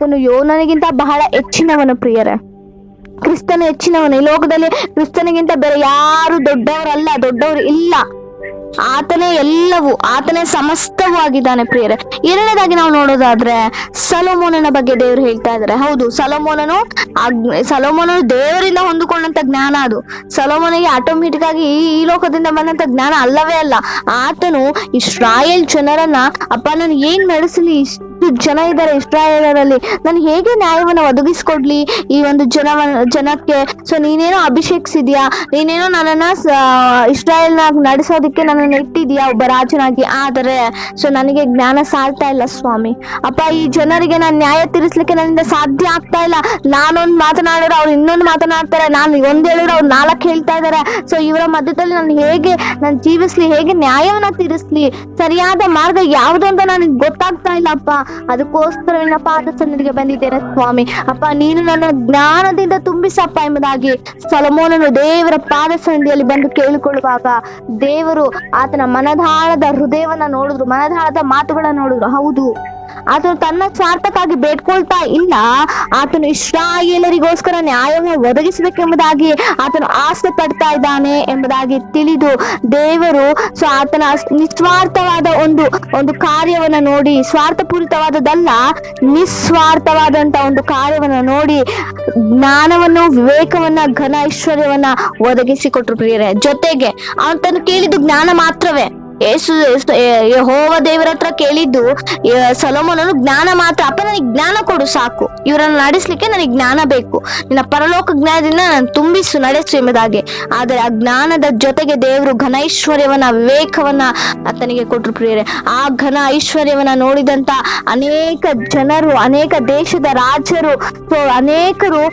ಆತನು ಯೋನನಿಗಿಂತ ಬಹಳ ಹೆಚ್ಚಿನವನು ಪ್ರಿಯರೇ. ಕ್ರಿಸ್ತನು ಹೆಚ್ಚಿನವನು. ಈ ಲೋಕದಲ್ಲಿ ಕ್ರಿಸ್ತನಿಗಿಂತ ಬೇರೆ ಯಾರು ದೊಡ್ಡವರಲ್ಲ, ದೊಡ್ಡವರು ಇಲ್ಲ. ಆತನೇ ಎಲ್ಲವೂ, ಆತನೇ ಸಮಸ್ತವೂ ಆಗಿದ್ದಾನೆ ಪ್ರಿಯರೇ. ಎರಡನೇದಾಗಿ ನಾವು ನೋಡೋದಾದ್ರೆ ಸೊಲೊಮೋನನ ಬಗ್ಗೆ ದೇವರು ಹೇಳ್ತಾ ಇದ್ದಾರೆ. ಹೌದು, ಸೊಲೊಮೋನನು ದೇವರಿಂದ ಹೊಂದಿಕೊಂಡಂತ ಜ್ಞಾನ ಅದು. ಸೊಲೊಮೋನಿಗೆ ಆಟೋಮೆಟಿಕ್ ಆಗಿ ಈ ಲೋಕದಿಂದ ಬಂದಂತ ಜ್ಞಾನ ಅಲ್ಲವೇ ಅಲ್ಲ. ಆತನು ಇಸ್ರಾಯೇಲ್ ಜನರನ್ನ, ಅಪ್ಪ ನಾನು ಹೇಗ್ ನಡೆಸಲಿ, ಇಷ್ಟು ಜನ ಇದ್ದಾರೆ ಇಸ್ರಾಯೇಲರಲ್ಲಿ, ನಾನು ಹೇಗೆ ನ್ಯಾಯವನ್ನ ಒದಗಿಸ್ಕೊಡ್ಲಿ ಈ ಒಂದು ಜನಕ್ಕೆ. ಸೊ ನೀನೇನೋ ಅಭಿಷೇಕಿಸಿದ್ಯಾ, ನೀನೇನೋ ನನ್ನನ್ನ ಇಸ್ರಾಯೇಲ್ನ ನಡೆಸೋದಕ್ಕೆ ನನ್ನನ್ನು ಇಟ್ಟಿದ್ಯಾ ಒಬ್ಬ ರಾಜನಾಗಿ. ಆದರೆ ಸೊ ನನಗೆ ಜ್ಞಾನ ಸಾಲ್ತಾ ಇಲ್ಲ ಸ್ವಾಮಿ. ಅಪ್ಪ ಈ ಜನರಿಗೆ ನಾನು ನ್ಯಾಯ ತೀರಿಸ್ಲಿಕ್ಕೆ ನನ್ನಿಂದ ಸಾಧ್ಯ ಆಗ್ತಾ ಇಲ್ಲ. ನಾನೊಂದು ಮಾತನಾಡಿದ್ರೆ ಅವ್ರು ಇನ್ನೊಂದು ಮಾತನಾಡ್ತಾರೆ, ನಾನು ಒಂದ್ ಹೇಳಿದ್ರೆ ಅವ್ರು 4 ಹೇಳ್ತಾ ಇದಾರೆ. ಸೊ ಇವರ ಮಧ್ಯದಲ್ಲಿ ನಾನು ಜೀವಿಸ್ಲಿ, ಹೇಗೆ ನ್ಯಾಯವನ್ನ ತೀರಿಸ್ಲಿ, ಸರಿಯಾದ ಮಾರ್ಗ ಯಾವುದು ಅಂತ ನನಗೆ ಗೊತ್ತಾಗ್ತಾ ಇಲ್ಲ ಅಪ್ಪ. ಅದಕ್ಕೋಸ್ಕರ ನಿನ್ನ ಪಾದ ಸನ್ನಿಧಿಗೆ ಬಂದಿದ್ದೇನೆ ಸ್ವಾಮಿ. ಅಪ್ಪ ನೀನು ನನ್ನ ಜ್ಞಾನದಿಂದ ತುಂಬಿಸಪ್ಪ ಎಂಬುದಾಗಿ ಸೊಲೊಮೋನನು ದೇವರ ಪಾದ ಸನ್ನಿಧಿಯಲ್ಲಿ ಬಂದು ಕೇಳಿಕೊಳ್ಳುವಾಗ ದೇವರು ಆತನ ಮನದಾಳದ ಹೃದಯವನ್ನ ನೋಡಿದ್ರು, ಮನದಾಳದ ಮಾತುಗಳನ್ನ ನೋಡಿದ್ರು. ಹೌದು, ಆತನು ತನ್ನ ಸ್ವಾರ್ಥಕ್ಕಾಗಿ ಬೇಡ್ಕೊಳ್ತಾ ಇಲ್ಲ, ಆತನು ಇಸ್ರಾಯೇಲರಿಗೋಸ್ಕರ ನ್ಯಾಯವನ್ನು ಒದಗಿಸಬೇಕೆಂಬುದಾಗಿ ಆತನು ಆಸೆ ಪಡ್ತಾ ಇದ್ದಾನೆ ಎಂಬುದಾಗಿ ತಿಳಿದು ದೇವರು ಸೊ ಆತನ ನಿಸ್ವಾರ್ಥವಾದ ಒಂದು ಕಾರ್ಯವನ್ನ ನೋಡಿ, ಸ್ವಾರ್ಥಪೂರಿತವಾದದಲ್ಲ, ನಿಸ್ವಾರ್ಥವಾದಂತ ಒಂದು ಕಾರ್ಯವನ್ನ ನೋಡಿ ಜ್ಞಾನವನ್ನು, ವಿವೇಕವನ್ನ, ಘನ ಐಶ್ವರ್ಯವನ್ನ ಒದಗಿಸಿಕೊಟ್ರು ಪ್ರಿಯರೇ. ಜೊತೆಗೆ ಆತನು ಕೇಳಿದ್ದು ಜ್ಞಾನ ಮಾತ್ರವೇ. ಯೆಹೋವ ದೇವರ ಹತ್ರ ಕೇಳಿದ್ದು ಸೊಲೊಮೋನನು ಜ್ಞಾನ ಮಾತ್ರ. ಅಪ್ಪ ನನಗೆ ಜ್ಞಾನ ಕೊಡು ಸಾಕು, ಇವರನ್ನು ನಡೆಸ್ಲಿಕ್ಕೆ ನನಗೆ ಜ್ಞಾನ ಬೇಕು, ನಿನ್ನ ಪರಲೋಕ ಜ್ಞಾನದಿಂದ ನಾನು ತುಂಬಿಸು, ನಡೆಸು ಎಂಬುದಾಗಿ. ಆದರೆ ಆ ಜ್ಞಾನದ ಜೊತೆಗೆ ದೇವರು ಘನ ಐಶ್ವರ್ಯವನ್ನ, ವಿವೇಕವನ್ನ ಆತನಿಗೆ ಕೊಟ್ರು ಪ್ರಿಯರೇ. ಆ ಘನ ಐಶ್ವರ್ಯವನ್ನ ನೋಡಿದಂತ ಅನೇಕ ಜನರು, ಅನೇಕ ದೇಶದ ರಾಜರು, ಸೊ ಅನೇಕರು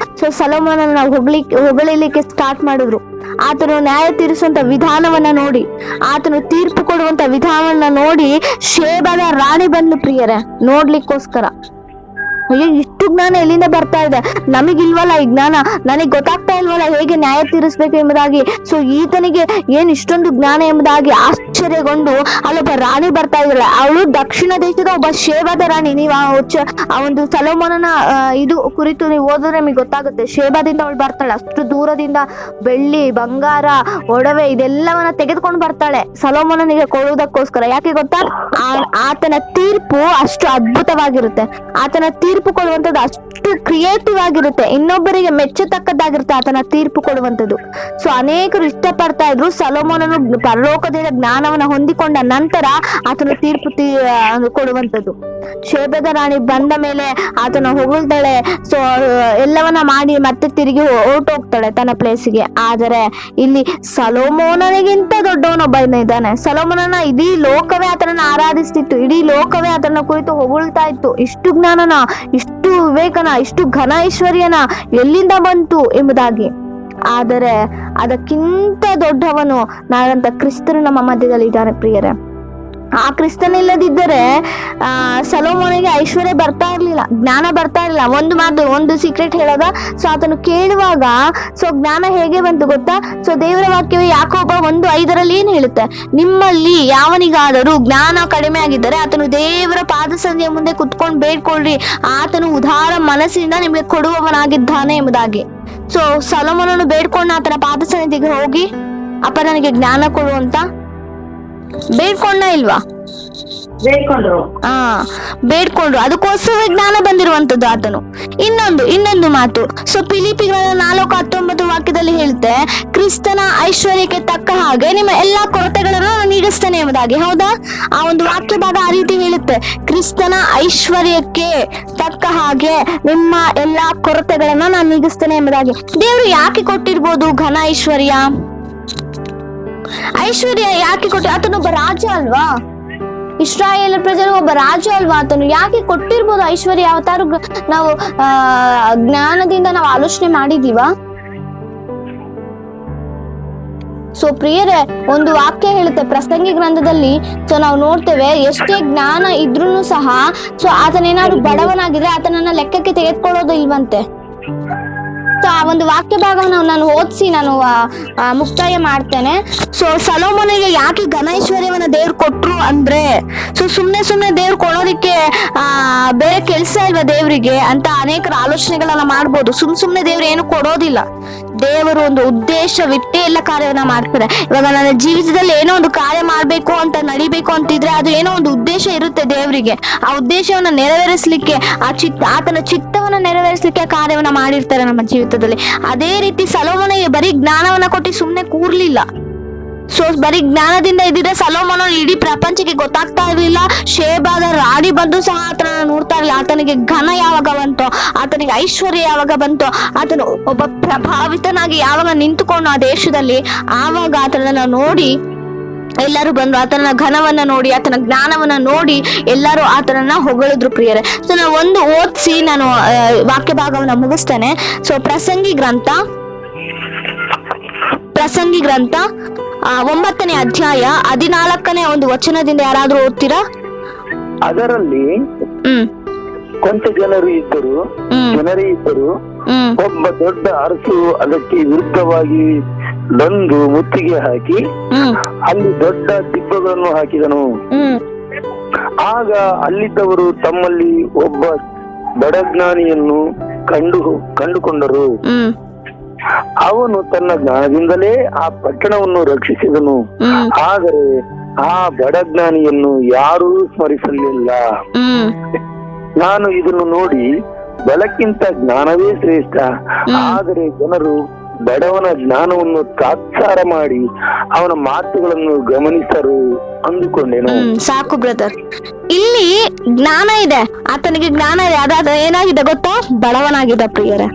ಸೊಲೊಮೋನನ ಹೊಗಳಿಲಿಕ್ಕೆ ಸ್ಟಾರ್ಟ್ ಮಾಡಿದ್ರು. ಆತನು ನ್ಯಾಯ ತೀರಿಸುವಂತ ವಿಧಾನವನ್ನ ನೋಡಿ, ಆತನು ತೀರ್ಪು ಕೊಡುವಂತ ವಿಧಾನವನ್ನ ನೋಡಿ ಶೇಬದ ರಾಣಿ ಬಂದ್ಲು ಪ್ರಿಯರೇ ನೋಡ್ಲಿಕ್ಕೋಸ್ಕರ. ಅಯ್ಯೋ, ಇಷ್ಟು ಜ್ಞಾನ ಎಲ್ಲಿಂದ ಬರ್ತಾ ಇದೆ, ನಮಗಿಲ್ವಲ್ಲ ಈ ಜ್ಞಾನ, ನನಗೆ ಗೊತ್ತಾಗ್ತಾ ಇಲ್ವಲ್ಲ ಹೇಗೆ ನ್ಯಾಯ ತೀರಿಸ್ಬೇಕು ಎಂಬುದಾಗಿ. ಸೊ ಈತನಿಗೆ ಏನ್ ಇಷ್ಟೊಂದು ಜ್ಞಾನ ಎಂಬುದಾಗಿ ಆಶ್ಚರ್ಯಗೊಂಡು ಅಲ್ಲೊಬ್ಬ ರಾಣಿ ಬರ್ತಾ ಇದ್ದಾಳೆ. ಅವಳು ದಕ್ಷಿಣ ದೇಶದ ಒಬ್ಬ ಶೇಬದ ರಾಣಿ. ನೀವು ಆ ಒಂದು ಸೊಲೊಮೋನನ ಇದು ಕುರಿತು ನೀವು ಓದಿದ್ರೆ ನಿಮಗೆ ಗೊತ್ತಾಗುತ್ತೆ. ಶೇಬದಿಂದ ಅವಳು ಬರ್ತಾಳೆ, ಅಷ್ಟು ದೂರದಿಂದ ಬೆಳ್ಳಿ, ಬಂಗಾರ, ಒಡವೆ ಇದೆಲ್ಲವನ್ನ ತೆಗೆದುಕೊಂಡು ಬರ್ತಾಳೆ ಸೊಲೊಮೋನನಿಗೆ ಕೊಡುವುದಕ್ಕೋಸ್ಕರ. ಯಾಕೆ ಗೊತ್ತಾ, ಆತನ ತೀರ್ಪು ಅಷ್ಟು ಅದ್ಭುತವಾಗಿರುತ್ತೆ, ಆತನ ತೀರ್ಪು ಕೊಡುವಂಥದ್ದು ಅಷ್ಟು ಕ್ರಿಯೇಟಿವ್ ಆಗಿರುತ್ತೆ, ಇನ್ನೊಬ್ಬರಿಗೆ ಮೆಚ್ಚತಕ್ಕದ್ದಾಗಿರುತ್ತೆ ಆತನ ತೀರ್ಪು ಕೊಡುವಂಥದ್ದು. ಸೊ ಅನೇಕರು ಇಷ್ಟಪಡ್ತಾ ಇದ್ರು ಸೊಲೊಮೋನನು ಪರಲೋಕದಿಂದ ಜ್ಞಾನವನ್ನ ಹೊಂದಿಕೊಂಡ ನಂತರ ಆತನ ತೀರ್ಪು ಕೊಡುವಂಥದ್ದು. ಶೇಬದ ರಾಣಿ ಬಂದ ಮೇಲೆ ಆತನ ಹೊಗಳ್ತಾಳೆ, ಸೊ ಎಲ್ಲವನ್ನ ಮಾಡಿ ಮತ್ತೆ ತಿರುಗಿ ಹೊರಟೋಗ್ತಾಳೆ ತನ್ನ ಪ್ಲೇಸಿಗೆ. ಆದರೆ ಇಲ್ಲಿ ಸೊಲೊಮೋನನಿಗಿಂತ ದೊಡ್ಡವನೊಬ್ಬ ಇದ್ದಾನೆ. ಸೊಲೊಮೋನನ ಇಡೀ ಲೋಕವೇ ಆತನನ್ನ ಆರಾಧಿಸ್ತಿತ್ತು, ಇಡೀ ಲೋಕವೇ ಆತನ ಕುರಿತು ಹೊಗಳ್ತಾ ಇತ್ತು. ಇಷ್ಟು ಜ್ಞಾನನ, ಇಷ್ಟು ವಿವೇಕನ, ಇಷ್ಟು ಘನ ಐಶ್ವರ್ಯನ ಎಲ್ಲಿಂದ ಬಂತು ಎಂಬುದಾಗಿ. ಆದರೆ ಅದಕ್ಕಿಂತ ದೊಡ್ಡವನು ನಾವಂತ ಕ್ರಿಸ್ತನು ನಮ್ಮ ಮಧ್ಯದಲ್ಲಿ ಇದ್ದಾನೆ ಪ್ರಿಯರೇ. ಆ ಕ್ರಿಸ್ತನಿಲ್ಲದಿದ್ದರೆ ಸೊಲೊಮೋನಿಗೆ ಐಶ್ವರ್ಯ ಬರ್ತಾ ಇರ್ಲಿಲ್ಲ, ಜ್ಞಾನ ಬರ್ತಾ ಇರ್ಲಿಲ್ಲ. ಒಂದು ಸೀಕ್ರೆಟ್ ಹೇಳೋದ, ಸೊ ಆತನು ಕೇಳುವಾಗ ಸೊ ಜ್ಞಾನ ಹೇಗೆ ಬಂತು ಗೊತ್ತಾ? ಸೊ ದೇವರ ವಾಕ್ಯವೇ ಯಾಕೋಬ 1:5 ಏನ್ ಹೇಳುತ್ತೆ? ನಿಮ್ಮಲ್ಲಿ ಯಾವನಿಗಾದರೂ ಜ್ಞಾನ ಕಡಿಮೆ ಆಗಿದ್ದರೆ ಆತನು ದೇವರ ಪಾದಸಂಧಿಯ ಮುಂದೆ ಕುತ್ಕೊಂಡು ಬೇಡ್ಕೊಳ್ರಿ, ಆತನು ಉದಾರ ಮನಸ್ಸಿನಿಂದ ನಿಮ್ಗೆ ಕೊಡುವವನಾಗಿದ್ದಾನೆ ಎಂಬುದಾಗಿ. ಸೊ ಸೊಲೊಮೋನನು ಬೇಡ್ಕೊಂಡು ಆತನ ಪಾದಸನ್ನಿಧಿಗೆ ಹೋಗಿ ಅಪ್ಪ ನನಗೆ ಜ್ಞಾನ ಕೊಡು ಅಂತ ಬೇಡ್ಕೊಂಡ ಇಲ್ವಾ? ಬೇಡ್ಕೊಂಡ್ರು, ಅದಕ್ಕೋಸ್ಕರ ಜ್ಞಾನ ಬಂದಿರುವಂತದ್ದು ಆತನು. ಇನ್ನೊಂದು ಮಾತು, ಸೊ ಫಿಲಿಪ್ಪಿಯರ 4:19 ವಾಕ್ಯದಲ್ಲಿ ಹೇಳುತ್ತೆ, ಕ್ರಿಸ್ತನ ಐಶ್ವರ್ಯಕ್ಕೆ ತಕ್ಕ ಹಾಗೆ ನಿಮ್ಮ ಎಲ್ಲಾ ಕೊರತೆಗಳನ್ನು ನಾನು ನೀಗಿಸ್ತೇನೆ ಎಂಬುದಾಗಿ. ಹೌದಾ? ಆ ಒಂದು ವಾಕ್ಯ ಭಾಗ ಆ ರೀತಿ ಹೇಳುತ್ತೆ, ಕ್ರಿಸ್ತನ ಐಶ್ವರ್ಯಕ್ಕೆ ತಕ್ಕ ಹಾಗೆ ನಿಮ್ಮ ಎಲ್ಲಾ ಕೊರತೆಗಳನ್ನ ನಾನು ನೀಗಿಸ್ತೇನೆ ಎಂಬುದಾಗಿ. ದೇವರು ಯಾಕೆ ಕೊಟ್ಟಿರ್ಬೋದು ಘನ ಐಶ್ವರ್ಯ ಯಾಕೆ ಕೊಟ್ಟು? ಆತನೊಬ್ಬ ರಾಜ ಅಲ್ವಾ, ಇಸ್ರಾಯೇಲ್ ಪ್ರಜರು ಒಬ್ಬ ರಾಜ ಅಲ್ವಾ, ಆತನು ಯಾಕೆ ಕೊಟ್ಟಿರ್ಬೋದು ಐಶ್ವರ್ಯ? ಯಾವತ್ತಾರು ನಾವು ಜ್ಞಾನದಿಂದ ನಾವು ಆಲೋಚನೆ ಮಾಡಿದೀವ? ಸೊ ಪ್ರಿಯರೇ, ಒಂದು ವಾಕ್ಯ ಹೇಳುತ್ತೆ ಪ್ರಸಂಗಿ ಗ್ರಂಥದಲ್ಲಿ, ಸೊ ನಾವು ನೋಡ್ತೇವೆ ಎಷ್ಟೇ ಜ್ಞಾನ ಇದ್ರೂ ಸಹ ಸೊ ಆತನೇನಾದ್ರು ಬಡವನಾಗಿದ್ರೆ ಆತನನ್ನ ಲೆಕ್ಕಕ್ಕೆ ತೆಗೆದುಕೊಳ್ಳೋದು ಇಲ್ವಂತೆ. ಸೊ ಆ ಒಂದು ವಾಕ್ಯ ಭಾಗವನ್ನು ನಾನು ಓದಿಸಿ ನಾನು ಮುಕ್ತಾಯ ಮಾಡ್ತೇನೆ. ಸೊ ಸೊಲೊಮೋನನಿಗೆ ಯಾಕೆ ಘನ ಐಶ್ವರ್ಯವನ್ನ ದೇವ್ರು ಕೊಟ್ರು ಅಂದ್ರೆ, ಸೊ ಸುಮ್ನೆ ದೇವ್ರು ಕೊಡೋದಿಕ್ಕೆ ಬೇರೆ ಕೆಲ್ಸ ಇಲ್ವಾ ದೇವ್ರಿಗೆ ಅಂತ ಅನೇಕರ ಆಲೋಚನೆಗಳನ್ನ ಮಾಡ್ಬೋದು. ಸುಮ್ನೆ ದೇವ್ರು ಏನು ಕೊಡೋದಿಲ್ಲ. ದೇವರು ಒಂದು ಉದ್ದೇಶವಿಟ್ಟೇ ಎಲ್ಲ ಕಾರ್ಯವನ್ನ ಮಾಡ್ತಾರೆ. ಇವಾಗ ನನ್ನ ಜೀವಿತದಲ್ಲಿ ಏನೋ ಒಂದು ಕಾರ್ಯ ಮಾಡ್ಬೇಕು ಅಂತ ನಡಿಬೇಕು ಅಂತಿದ್ರೆ ಅದು ಏನೋ ಒಂದು ಉದ್ದೇಶ ಇರುತ್ತೆ ದೇವರಿಗೆ. ಆ ಉದ್ದೇಶವನ್ನ ನೆರವೇರಿಸಲಿಕ್ಕೆ ಆತನ ಚಿತ್ತವನ್ನ ನೆರವೇರಿಸಲಿಕ್ಕೆ ಕಾರ್ಯವನ್ನ ಮಾಡಿರ್ತಾರೆ ನಮ್ಮ ಜೀವಿತದಲ್ಲಿ. ಅದೇ ರೀತಿ ಸೊಲೊಮೋನನಿಗೆ ಬರೀ ಜ್ಞಾನವನ್ನ ಕೊಟ್ಟು ಸುಮ್ನೆ ಕೂರ್ಲಿಲ್ಲ. ಸೊ ಬರೀ ಜ್ಞಾನದಿಂದ ಇದ್ದಿದ್ರೆ ಸೊಲೊಮೋನ ಇಡೀ ಪ್ರಪಂಚಕ್ಕೆ ಗೊತ್ತಾಗ್ತಾ ಇರ್ಲಿಲ್ಲ. ಶೇಬಾದ ರಾಣಿ ಬಂದು ಸಹ ಆತನ ನೋಡ್ತಾ ಇರಲಿಲ್ಲ. ಆತನಿಗೆ ಘನ ಯಾವಾಗ ಬಂತೋ, ಆತನಿಗೆ ಐಶ್ವರ್ಯ ಯಾವಾಗ ಬಂತೋ, ಆತನು ಒಬ್ಬ ಪ್ರಭಾವಿತನಾಗಿ ಯಾವಾಗ ನಿಂತುಕೊಂಡು ಆ ದೇಶದಲ್ಲಿ, ಆವಾಗ ಆತನನ್ನ ನೋಡಿ ಎಲ್ಲರೂ ಬಂದ್ರು. ಆತನ ಘನವನ್ನ ನೋಡಿ, ಆತನ ಜ್ಞಾನವನ್ನ ನೋಡಿ ಎಲ್ಲರೂ ಆತನನ್ನ ಹೊಗಳಿದ್ರು ಪ್ರಿಯರೇ. ಸೊ ನಾನು ಒಂದು ಓದಿಸಿ ನಾನು ವಾಕ್ಯ ಭಾಗವನ್ನ ಮುಗಿಸ್ತೇನೆ. ಸೊ ಪ್ರಸಂಗಿ ಗ್ರಂಥ 9ನೇ ಅಧ್ಯಾಯ 14ನೇ ಒಂದು ವಚನದಿಂದ ಯಾರಾದ್ರೂ ಓದ್ತೀರಾ? ಅದರಲ್ಲಿ ಕೊಂಚ ಜನರೇ ಇದ್ದರು. ಒಬ್ಬ ದೊಡ್ಡ ಅರಸು ಅದಕ್ಕೆ ವಿರುದ್ಧವಾಗಿ ಬಂದು ಮುತ್ತಿಗೆ ಹಾಕಿ ಅಲ್ಲಿ ದೊಡ್ಡ ದಿಬ್ಬಗಳನ್ನು ಹಾಕಿದನು. ಆಗ ಅಲ್ಲಿದ್ದವರು ತಮ್ಮಲ್ಲಿ ಒಬ್ಬ ಬಡಜ್ಞಾನಿಯನ್ನು ಕಂಡುಕೊಂಡರು. ಅವನು ತನ್ನ ಜ್ಞಾನದಿಂದಲೇ ಆ ಪಟ್ಟಣವನ್ನು ರಕ್ಷಿಸಿದನು. ಆದರೆ ಆ ಬಡಜ್ಞಾನಿಯನ್ನು ಯಾರೂ ಸ್ಮರಿಸಲಿಲ್ಲ. ನಾನು ಇದನ್ನು ನೋಡಿ ಬಲಕ್ಕಿಂತ ಜ್ಞಾನವೇ ಶ್ರೇಷ್ಠ, ಆದರೆ ಜನರು ಬಡವನ ಜ್ಞಾನವನ್ನು ತಾತ್ಸಾರ ಮಾಡಿ ಅವನ ಮಾತುಗಳನ್ನು ಗಮನಿಸರು ಅಂದುಕೊಂಡೆನು. ಸಾಕು ಬ್ರದರ್, ಇಲ್ಲಿ ಜ್ಞಾನ ಇದೆ, ಆತನಿಗೆ ಜ್ಞಾನ ಇದೆ. ಅದಾದ ಏನಾಗಿದೆ ಗೊತ್ತಾ? ಬಡವನಾಗಿದೆ ಪ್ರಿಯರೇ.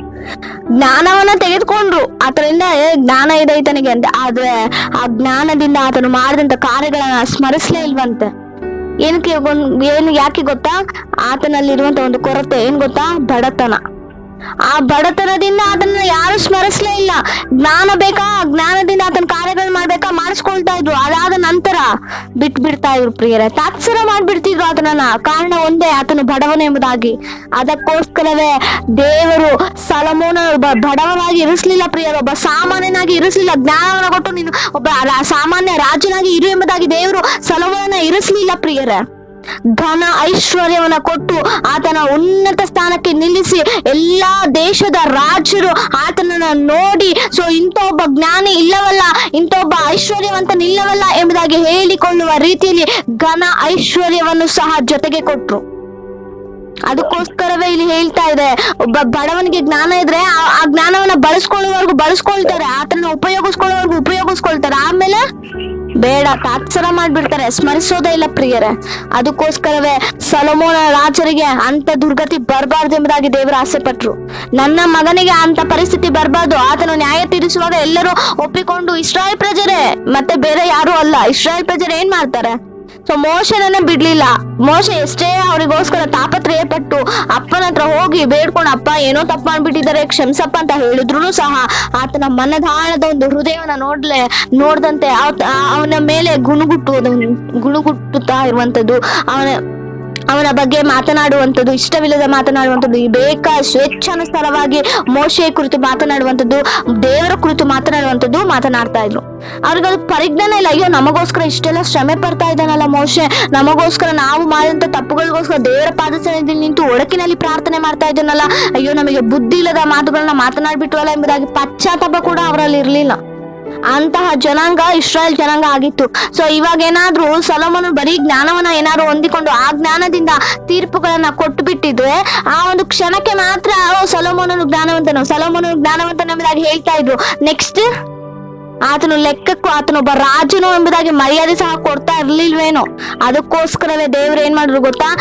ಜ್ಞಾನವನ್ನ ತೆಗೆದುಕೊಂಡ್ರು, ಆತನಿಂದ ಜ್ಞಾನ ಇದೆ ಈತನಿಗೆ ಅಂತ. ಆದ್ರೆ ಆ ಜ್ಞಾನದಿಂದ ಆತನು ಮಾಡಿದಂತ ಕಾರ್ಯಗಳನ್ನ ಸ್ಮರಿಸಲೇ ಇಲ್ವಂತೆ. ಯಾಕೆ ಗೊತ್ತಾ? ಆತನಲ್ಲಿರುವಂತ ಒಂದು ಕೊರತೆ ಏನ್ ಗೊತ್ತಾ? ಬಡತನ. ಆ ಬಡತನದಿಂದ ಅದನ್ನ ಯಾರು ಸ್ಮರಿಸಲೇ ಇಲ್ಲ. ಜ್ಞಾನ ಬೇಕಾ? ಜ್ಞಾನದಿಂದ ಆತನ ಕಾರ್ಯಗಳು ಮಾಡ್ಬೇಕಾ? ಮಾಡಿಸ್ಕೊಳ್ತಾ ಇದ್ರು. ಅದಾದ ನಂತರ ಬಿಟ್ಬಿಡ್ತಾ ಇದ್ರು ಪ್ರಿಯರೇ. ತಾತ್ಸರ ಮಾಡ್ಬಿಡ್ತಿದ್ರು ಆತನನ್ನ. ಕಾರಣ ಒಂದೇ, ಆತನು ಬಡವನು ಎಂಬುದಾಗಿ. ಅದಕ್ಕೋಸ್ಕರವೇ ದೇವರು ಸೊಲೊಮೋನ ಬಡವನಾಗಿ ಇರಿಸ್ಲಿಲ್ಲ ಪ್ರಿಯರು, ಒಬ್ಬ ಸಾಮಾನ್ಯನಾಗಿ ಇರಿಸ್ಲಿಲ್ಲ. ಜ್ಞಾನವನ್ನ ಕೊಟ್ಟು ನೀನು ಒಬ್ಬ ಸಾಮಾನ್ಯ ರಾಜನಾಗಿ ಇರು ಎಂಬುದಾಗಿ ದೇವರು ಸೊಲೊಮೋನನ ಇರಿಸ್ಲಿಲ್ಲ ಪ್ರಿಯರೇ. ಘನ ಐಶ್ವರ್ಯವನ್ನ ಕೊಟ್ಟು ಆತನ ಉನ್ನತ ಸ್ಥಾನಕ್ಕೆ ನಿಲ್ಲಿಸಿ ಎಲ್ಲಾ ದೇಶದ ರಾಜರು ಆತನನ್ನ ನೋಡಿ, ಸೊ ಇಂಥ ಒಬ್ಬ ಜ್ಞಾನಿ ಇಲ್ಲವಲ್ಲ, ಇಂಥ ಒಬ್ಬ ಐಶ್ವರ್ಯವಂತನಿಲ್ಲವಲ್ಲ ಎಂಬುದಾಗಿ ಹೇಳಿಕೊಳ್ಳುವ ರೀತಿಯಲ್ಲಿ ಘನ ಐಶ್ವರ್ಯವನ್ನು ಸಹ ಜೊತೆಗೆ ಕೊಟ್ರು. ಅದಕ್ಕೋಸ್ಕರವೇ ಇಲ್ಲಿ ಹೇಳ್ತಾ ಇದೆ, ಒಬ್ಬ ಬಡವನಿಗೆ ಜ್ಞಾನ ಇದ್ರೆ ಆ ಜ್ಞಾನವನ್ನ ಬಳಸ್ಕೊಳ್ಳುವವರೆಗೂ ಬಳಸ್ಕೊಳ್ತಾರೆ, ಆತನ ಉಪಯೋಗಿಸ್ಕೊಳ್ಳುವವರೆಗೂ ಉಪಯೋಗಿಸ್ಕೊಳ್ತಾರೆ. ಆಮೇಲೆ ಬೇಡ, ತಾತ್ಸರ ಮಾಡ್ಬಿಡ್ತಾರೆ, ಸ್ಮರಿಸೋದೇ ಇಲ್ಲ ಪ್ರಿಯರೇ. ಅದಕ್ಕೋಸ್ಕರವೇ ಸೊಲೊಮೋನ ರಾಜರಿಗೆ ಅಂತ ದುರ್ಗತಿ ಬರಬಾರ್ದು ಎಂಬುದಾಗಿ ದೇವರು ಆಸೆ ಪಟ್ರು. ನನ್ನ ಮಗನಿಗೆ ಅಂತ ಪರಿಸ್ಥಿತಿ ಬರಬಾರ್ದು. ಆತನು ನ್ಯಾಯ ತೀರಿಸುವಾಗ ಎಲ್ಲರೂ ಒಪ್ಪಿಕೊಂಡು ಇಸ್ರಾಯೇಲ್ ಪ್ರಜರೇ, ಮತ್ತೆ ಬೇರೆ ಯಾರು ಅಲ್ಲ, ಇಸ್ರಾಯೇಲ್ ಪ್ರಜರು ಏನ್ ಮಾಡ್ತಾರೆ? ಸೊ ಮೋಶೆನನ್ನ ಬಿಡ್ಲಿಲ್ಲ. ಮೋಶೆ ಎಷ್ಟೇ ಅವರಿಗೋಸ್ಕರ ತಾಪತ್ರಯ ಪಟ್ಟು ಅಪ್ಪನ ಹತ್ರ ಹೋಗಿ ಬೇಡ್ಕೊಂಡು, ಅಪ್ಪ ಏನೋ ತಪ್ಪು ಮಾಡ್ಬಿಟ್ಟಿದ್ದಾರೆ ಕ್ಷಮಿಸಪ್ಪ ಅಂತ ಹೇಳಿದ್ರು ಸಹ ಆತನ ಮನದಾಳದ ಒಂದು ಹೃದಯವನ್ನ ನೋಡ್ದಂತೆ ಅವನ ಮೇಲೆ ಗುಣಗುಟ್ಟುತ್ತಾ ಇರುವಂತದ್ದು, ಅವನ ಬಗ್ಗೆ ಮಾತನಾಡುವಂಥದ್ದು, ಇಷ್ಟವಿಲ್ಲದ ಮಾತನಾಡುವಂಥದ್ದು, ಸ್ವೇಚ್ಛಾನುಸಾರವಾಗಿ ಮೋಶೆ ಕುರಿತು ಮಾತನಾಡುವಂಥದ್ದು, ದೇವರ ಕುರಿತು ಮಾತನಾಡ್ತಾ ಇದ್ರು. ಅವ್ರಿಗೆ ಅದು ಪರಿಜ್ಞಾನ ಇಲ್ಲ. ಅಯ್ಯೋ, ನಮಗೋಸ್ಕರ ಇಷ್ಟೆಲ್ಲ ಶ್ರಮೆ ಪಡ್ತಾ ಇದ್ದಾನಲ್ಲ ಮೋಶೆ, ನಮಗೋಸ್ಕರ ನಾವು ಮಾಡಿದಂತ ತಪ್ಪುಗಳಿಗೋಸ್ಕರ ದೇವರ ಪಾದಸೇನೆಯಲ್ಲಿ ನಿಂತು ಒಡಕಿನಲ್ಲಿ ಪ್ರಾರ್ಥನೆ ಮಾಡ್ತಾ ಇದ್ದಾನಲ್ಲ, ಅಯ್ಯೋ ನಮಗೆ ಬುದ್ಧಿ ಇಲ್ಲದ ಮಾತುಗಳನ್ನ ಮಾತನಾಡ್ಬಿಟ್ವಲ್ಲ ಎಂಬುದಾಗಿ ಪಶ್ಚಾತ್ತಾಪ ಕೂಡ ಅವರಲ್ಲಿ ಇರ್ಲಿಲ್ಲ. ಅಂತಹ ಜನಾಂಗ ಇಸ್ರಾಯೇಲ್ ಜನಾಂಗ ಆಗಿತ್ತು. ಸೊ ಇವಾಗ ಏನಾದ್ರೂ ಸೊಲೊಮೋನ ಬರೀ ಜ್ಞಾನವನ್ನ ಏನಾದ್ರು ಹೊಂದಿಕೊಂಡು ಆ ಜ್ಞಾನದಿಂದ ತೀರ್ಪುಗಳನ್ನ ಕೊಟ್ಟು ಬಿಟ್ಟಿದ್ರೆ ಆ ಒಂದು ಕ್ಷಣಕ್ಕೆ ಮಾತ್ರ ಸೊಲೊಮೋನನು ಜ್ಞಾನವಂತನು ಎಂಬುದಾಗಿ ಹೇಳ್ತಾ ಇದ್ರು. ನೆಕ್ಸ್ಟ್ ಆತನು ಲೆಕ್ಕಕ್ಕೂ ಆತನೊಬ್ಬ ರಾಜನು ಎಂಬುದಾಗಿ ಮರ್ಯಾದೆ ಸಹ ಕೊಡ್ತಾ ಇರ್ಲಿಲ್ವೇನೋ. ಅದಕ್ಕೋಸ್ಕರವೇ ದೇವ್ರು ಏನ್ ಮಾಡಿದ್ರು ಗೊತ್ತಾ?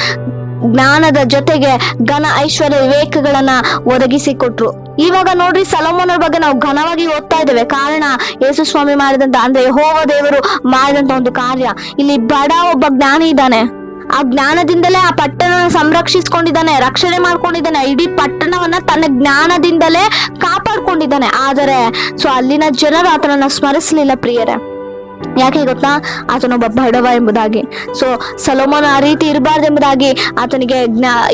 ಜ್ಞಾನದ ಜೊತೆಗೆ ಘನ ಐಶ್ವರ್ಯ ವಿವೇಕಗಳನ್ನ ಒದಗಿಸಿಕೊಟ್ರು. ಇವಾಗ ನೋಡ್ರಿ, ಸೊಲೊಮೋನರ ಬಗ್ಗೆ ನಾವು ಘನವಾಗಿ ಓದ್ತಾ ಇದ್ದೇವೆ. ಕಾರಣ ಯೇಸು ಸ್ವಾಮಿ ಮಾಡಿದಂತ, ಅಂದ್ರೆ ಯೆಹೋವ ದೇವರು ಮಾಡಿದಂತ ಒಂದು ಕಾರ್ಯ. ಇಲ್ಲಿ ಬಡ ಒಬ್ಬ ಜ್ಞಾನಿ ಇದ್ದಾನೆ. ಆ ಜ್ಞಾನದಿಂದಲೇ ಆ ಪಟ್ಟಣ ಸಂರಕ್ಷಿಸ್ಕೊಂಡಿದ್ದಾನೆ, ರಕ್ಷಣೆ ಮಾಡ್ಕೊಂಡಿದ್ದಾನೆ. ಇಡೀ ಪಟ್ಟಣವನ್ನ ತನ್ನ ಜ್ಞಾನದಿಂದಲೇ ಕಾಪಾಡ್ಕೊಂಡಿದ್ದಾನೆ. ಆದರೆ ಸೊ ಅಲ್ಲಿನ ಜನರು ಆತನನ್ನ ಸ್ಮರಿಸಲಿಲ್ಲ ಪ್ರಿಯರೇ. ಯಾಕೆ ಗೊತ್ತಾ? ಆತನೊಬ್ಬ ಬಡವ ಎಂಬುದಾಗಿ. ಸೊ ಸೊಲೊಮೋನ ಆ ರೀತಿ ಇರಬಾರ್ದು ಎಂಬುದಾಗಿ ಆತನಿಗೆ